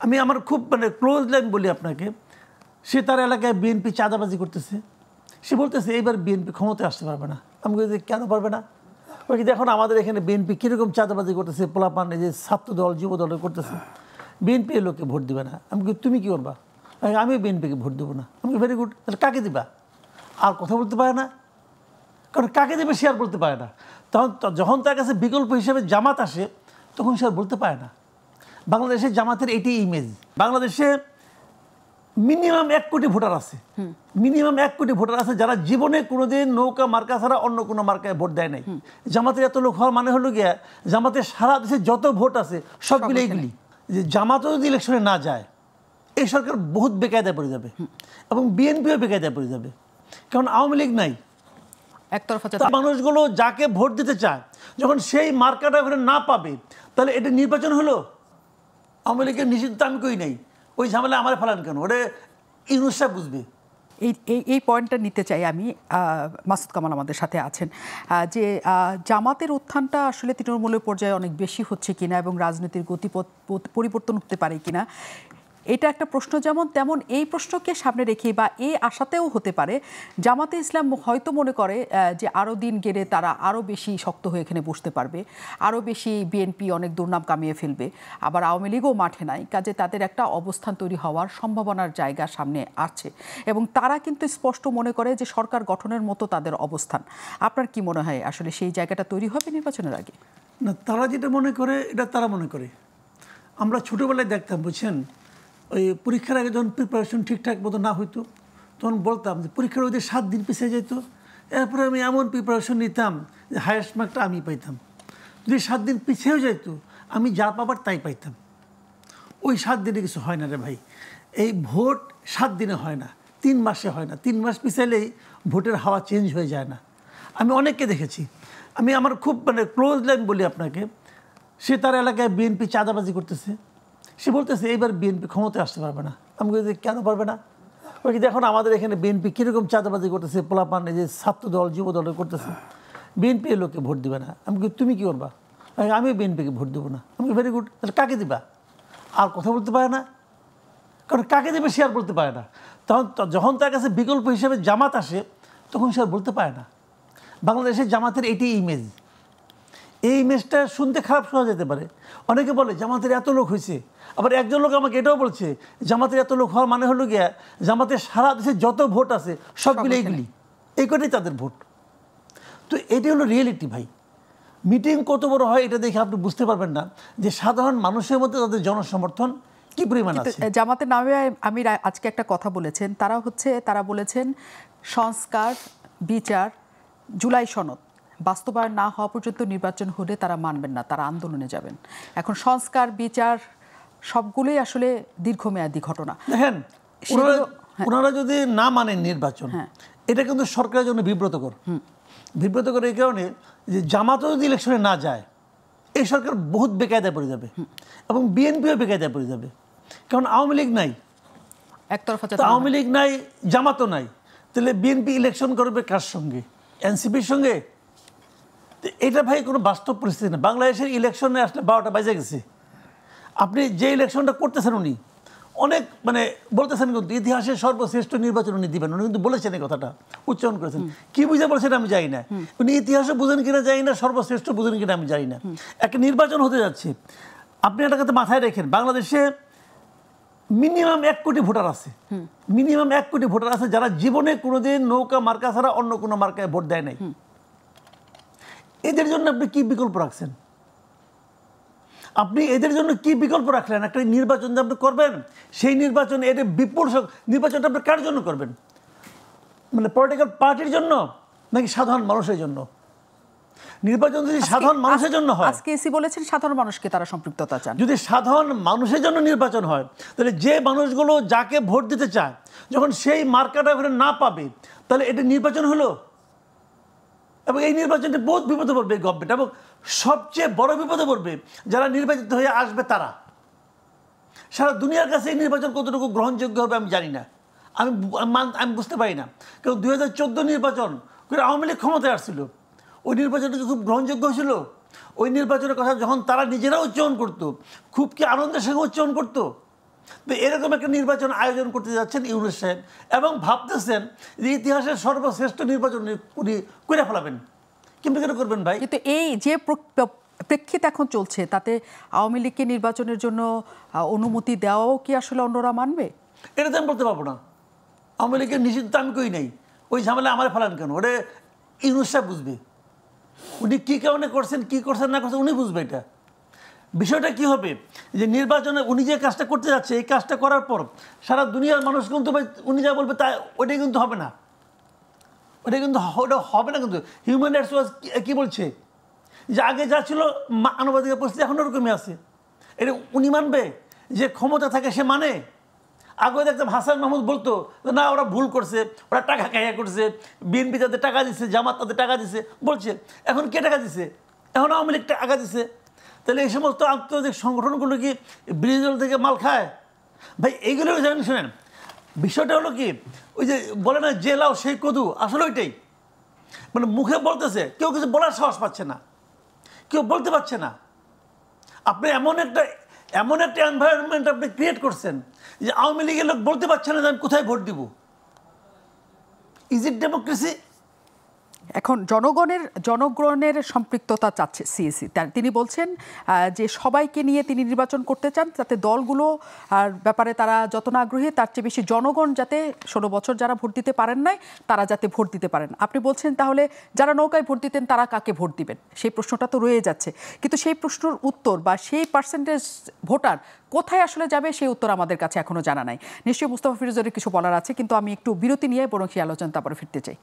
আমি আমার খুব ক্লোজলি আমি বলি আপনাকে, সে তার এলাকায় বিএনপি চাঁদাবাজি করতেছে, সে বলতেছে এইবার বিএনপি ক্ষমতায় আসতে পারবে না। আমি বলি কেন পারবে না? ওই কি দেখুন আমাদের এখানে বিএনপি কীরকম চাঁদাবাজি করতেছে, পোলাপান এই যে ছাত্র দল যুব দল করতেছে, বিএনপি এর লোককে ভোট দিবে না। আমি তুমি কী করবা? আমি বিএনপিকে ভোট দেবো না। আমি ভেরি গুড, তাহলে কাকে দিবা? আর কথা বলতে পারে না, কারণ কাকে দেবে সে আর বলতে পারে না। তখন যখন তার কাছে বিকল্প হিসেবে জামাত আসে তখন সে আর বলতে পারে না। বাংলাদেশের জামাতের এটি ইমেজ। বাংলাদেশে মিনিমাম 1 কোটি ভোটার আছে, মিনিমাম 1 কোটি ভোটার আছে যারা জীবনে কোনোদিন নৌকা মার্কা ছাড়া অন্য কোনো মার্কায় ভোট দেয় নাই। জামাতের এত লোক হওয়ার মানে হলো গিয়া জামাতের সারা দেশে যত ভোট আছে সবগুলো এইগুলি। যে জামাতও যদি ইলেকশনে না যায় এই সরকার বহুত বেকায়দায় পড়ে যাবে এবং বিএনপিও বেকায়দায় পড়ে যাবে, কারণ আওয়ামী লীগ নাই। মানুষগুলো যাকে ভোট দিতে চায় যখন সেই মার্কাটা না পাবে তাহলে এটা নির্বাচন হলো। আওয়ামী লীগের নিষিদ্ধ আমি কই নাই, ওই ঝামেলা আমার ফেলান কেন? ওটা ইউনূস সাহেব বুঝবে। এই পয়েন্টটা নিতে চাই আমি। মাসুদ কামাল আমাদের সাথে আছেন, যে জামাতের উত্থানটা আসলে তৃণমূলের পর্যায়ে অনেক বেশি হচ্ছে কিনা এবং রাজনীতির গতিপথ পরিবর্তন হতে পারে কিনা, এটা একটা প্রশ্ন। তেমন এই প্রশ্নকে সামনে রেখে বা এই আশাতেও হতে পারে জামাতে ইসলাম হয়তো মনে করে যে আরও দিন গেলে তারা আরও বেশি শক্ত হয়ে এখানে বসতে পারবে, আরও বেশি বিএনপি অনেক দুর্নাম কামিয়ে ফেলবে, আবার আওয়ামী লীগও মাঠে নাই, কাজে তাদের একটা অবস্থান তৈরি হওয়ার সম্ভাবনার জায়গা সামনে আছে এবং তারা কিন্তু স্পষ্ট মনে করে যে সরকার গঠনের মতো তাদের অবস্থান। আপনার কি মনে হয় আসলে সেই জায়গাটা তৈরি হবে নির্বাচনের আগে? না, তারা যেটা মনে করে এটা তারা মনে করে। আমরা ছোটোবেলায় দেখতাম, বুঝছেন, ওই পরীক্ষার আগে যখন প্রিপারেশন ঠিকঠাক মতো না হইতো তখন বলতাম যে পরীক্ষার ওই 7 দিন পিছিয়ে যেত, এরপরে আমি এমন প্রিপারেশন নিতাম যে হায়েস্ট মার্কটা আমি পাইতাম। যদি 7 দিন পিছিয়েও যেত আমি যা পাবার তাই পাইতাম। ওই 7 দিনে কিছু হয় না রে ভাই। এই ভোট 7 দিনে হয় না, 3 মাসে হয় না। 3 মাস পিছাইলেই ভোটের হাওয়া চেঞ্জ হয়ে যায় না। আমি অনেককে দেখেছি। আমি আমার খুব ক্লোজলি আমি বলি আপনাকে, সে তার এলাকায় বিএনপি চাঁদাবাজি করতেছে, সে বলতেছে এইবার বিএনপি ক্ষমতায় আসতে পারবে না। আমি বলি কেন পারবে না? ওই কি দেখুন আমাদের এখানে বিএনপি কীরকম চাঁদাবাজি করতেছে, পোলাপান এই যে ছাত্র দল যুব দল করতেছে, বিএনপি এর লোককে ভোট দিবে না। আমি তুমি কী করবা? আমি বিএনপিকে ভোট দেবো না। আমি ভেরি গুড, তাহলে কাকে দিবা? আর কথা বলতে পারে না, কারণ কাকে দেবে সে আর বলতে পারে না। তখন যখন তার কাছে বিকল্প হিসেবে জামাত আসে তখন সে আর বলতে পারে না। বাংলাদেশের জামাতের এটি ইমেজ। এই ইমেজটা শুনতে খারাপ শোনা যেতে পারে। অনেকে বলে জামাতের এত লোক হয়েছে, আবার একজন লোক আমাকে এটাও বলছে জামাতের এত লোক হওয়ার মানে হলো গিয়া জামাতের সারা দেশে যত ভোট আছে সবগুলো এইগুলি, এই কটাই তাদের ভোট। তো এটি হলো রিয়েলিটি ভাই। মিটিং কত বড় হয় এটা দেখে আপনি বুঝতে পারবেন না যে সাধারণ মানুষের মধ্যে তাদের জনসমর্থন কি পরিমাণ আছে। জামাতের নামে আমি আজকে একটা কথা বলেছেন, তারা বলেছেন সংস্কার, বিচার, জুলাই সনদ বাস্তবায়ন না হওয়া পর্যন্ত নির্বাচন হলে তারা মানবেন না, তারা আন্দোলনে যাবেন। এখন সংস্কার, বিচার সবগুলোই আসলে দীর্ঘমেয়াদী ঘটনা। দেখেন, ওনারা যদি না মানেন নির্বাচন, এটা কিন্তু সরকারের জন্য বিব্রতকর। বিব্রতকর এই কারণে যে জামাতও যদি ইলেকশনে না যায় এই সরকার বহুত বেকায়দায় পড়ে যাবে এবং বিএনপিও বেকায়দায় পড়ে যাবে, কারণ আওয়ামী লীগ নাই। আওয়ামী লীগ নাই, জামাতও নাই, তাহলে বিএনপি ইলেকশন করবে কার সঙ্গে? এনসিপির সঙ্গে? এটা ভাই কোনো বাস্তব পরিস্থিতি না। বাংলাদেশের ইলেকশনে আসলে 12টা বাজে গেছে। আপনি যে ইলেকশনটা করতেছেন উনি অনেক বলতেছেন কিন্তু ইতিহাসের সর্বশ্রেষ্ঠ নির্বাচন উনি দিবেন, উনি কিন্তু বলেছেন এই কথাটা, উচ্চারণ করেছেন। কি বুঝে বলছেন আমি জানি না, উনি ইতিহাসও বুঝেন কিনা জানি না, সর্বশ্রেষ্ঠ বুঝেন কিনা আমি জানি না। একটা নির্বাচন হতে যাচ্ছে, আপনি একটা কথা মাথায় রেখেন, বাংলাদেশে মিনিমাম 1 কোটি ভোটার আছে, মিনিমাম 1 কোটি ভোটার আছে যারা জীবনে কোনোদিন নৌকা মার্কা ছাড়া অন্য কোনো মার্কায় ভোট দেয় নাই। এদের জন্য আপনি কি বিকল্প রাখছেন? আপনি এদের জন্য কি বিকল্প রাখলেন? একটা নির্বাচন যে আপনি করবেন, সেই নির্বাচন এর বিপুল নির্বাচনটা আপনি কার জন্য করবেন? পলিটিক্যাল পার্টির জন্য নাকি সাধারণ মানুষের জন্য? নির্বাচন যদি সাধারণ মানুষের জন্য হয়, আজকে এসি বলেছেন সাধারণ মানুষকে তারা সম্পৃক্ততা চান। যদি সাধারণ মানুষের জন্য নির্বাচন হয় তাহলে যে মানুষগুলো যাকে ভোট দিতে চায় যখন সেই মার্কাটা ওখানে না পাবে তাহলে এটা নির্বাচন হলো। এবং এই নির্বাচনটা বহুত বিপদে পড়বে এই গভর্নমেন্ট, এবং সবচেয়ে বড় বিপদে পড়বে যারা নির্বাচিত হয়ে আসবে তারা। সারা দুনিয়ার কাছে এই নির্বাচন কতটুকু গ্রহণযোগ্য হবে আমি জানি না, আমি বুঝতে পারি না। কারণ 2014 নির্বাচন করে আওয়ামী লীগ ক্ষমতায় আসছিল, ওই নির্বাচনটা খুব গ্রহণযোগ্য ছিল। ওই নির্বাচনের কথা যখন তারা নিজেরা উচ্চারণ করতো, খুব কি আনন্দের সঙ্গে উচ্চারণ করতো? তো এরকম একটা নির্বাচন আয়োজন করতে যাচ্ছেন ইউনূস সাহেব এবং ভাবতেছেন যে ইতিহাসের সর্বশ্রেষ্ঠ নির্বাচন উনি করে ফেলাবেন। কিন্তু কেন করবেন ভাই? কিন্তু এই যে প্রেক্ষিত এখন চলছে তাতে আওয়ামী লীগকে নির্বাচনের জন্য অনুমতি দেওয়াও কি আসলে অন্যরা মানবে? এটা তো আমি বলতে পারবো না। আওয়ামী লীগের নিষিদ্ধ আমি কই নাই, ওই ঝামেলা আমার ফেলান কেন? ওটা ইউনূস সাহেব বুঝবে, উনি কী কারণে করছেন, কী করছেন না করছেন উনি বুঝবে। এটা বিষয়টা কি হবে যে নির্বাচনে উনি যে কাজটা করতে যাচ্ছে, এই কাজটা করার পর সারা দুনিয়ার মানুষ কিন্তু উনি যা বলবে তা ওইটাই কিন্তু হবে না, ওটা কিন্তু ওটা হবে না। কিন্তু হিউম্যান রাইটস ওয়াচ কী বলছে যে আগে যা ছিল মানবাধিকার পরিস্থিতি এখন ওরকমই আছে। এটা উনি মানবে? যে ক্ষমতা থাকে সে মানে? আগে দেখতাম হাসান মাহমুদ বলতো না ওরা ভুল করছে, ওরা টাকা খাইয়া করছে, বিএনপি তাদের টাকা দিচ্ছে, জামাত তাদের টাকা দিচ্ছে বলছে। এখন কে টাকা দিছে? এখন আওয়ামী লীগ টাকা দিচ্ছে। তাহলে এই সমস্ত আন্তর্জাতিক সংগঠনগুলো কি বিরোধী দল থেকে মাল খায়? ভাই এইগুলো জানেন, শোনেন বিষয়টা হলো কি, ওই যে বলে না যে লাও সেই কদু, আসলে ওইটাই। মানে মুখে বলতেছে, কেউ কিছু বলার সাহস পাচ্ছে না, কেউ বলতে পারছে না। আপনি এমন একটা এনভায়রনমেন্ট আপনি ক্রিয়েট করছেন যে আওয়ামী লীগের লোক বলতে পারছে না যে আমি কোথায় ভোট দিব। Is it democracy? এখন জনগণের সম্পৃক্ততা চাচ্ছে সিএসি। তিনি বলছেন যে সবাইকে নিয়ে তিনি নির্বাচন করতে চান, যাতে দলগুলো আর ব্যাপারে তারা যত না আগ্রহী তার চেয়ে বেশি জনগণ যাতে 16 বছর যারা ভোট দিতে পারেন নাই তারা যাতে ভোট দিতে পারেন। আপনি বলছেন তাহলে যারা নৌকায় ভোট দিতেন তারা কাকে ভোট দিবেন? সেই প্রশ্নটা তো রয়ে যাচ্ছে, কিন্তু সেই প্রশ্নের উত্তর বা সেই পার্সেন্টেজ ভোটার কোথায় আসলে যাবে সেই উত্তর আমাদের কাছে এখনো জানা নাই। নিশ্চয়ই মুস্তাফা ফিরোজের কিছু বলার আছে, কিন্তু আমি একটু বিরতি নিয়ে বরং সেই আলোচনা তারপরে ফিরতে চাই।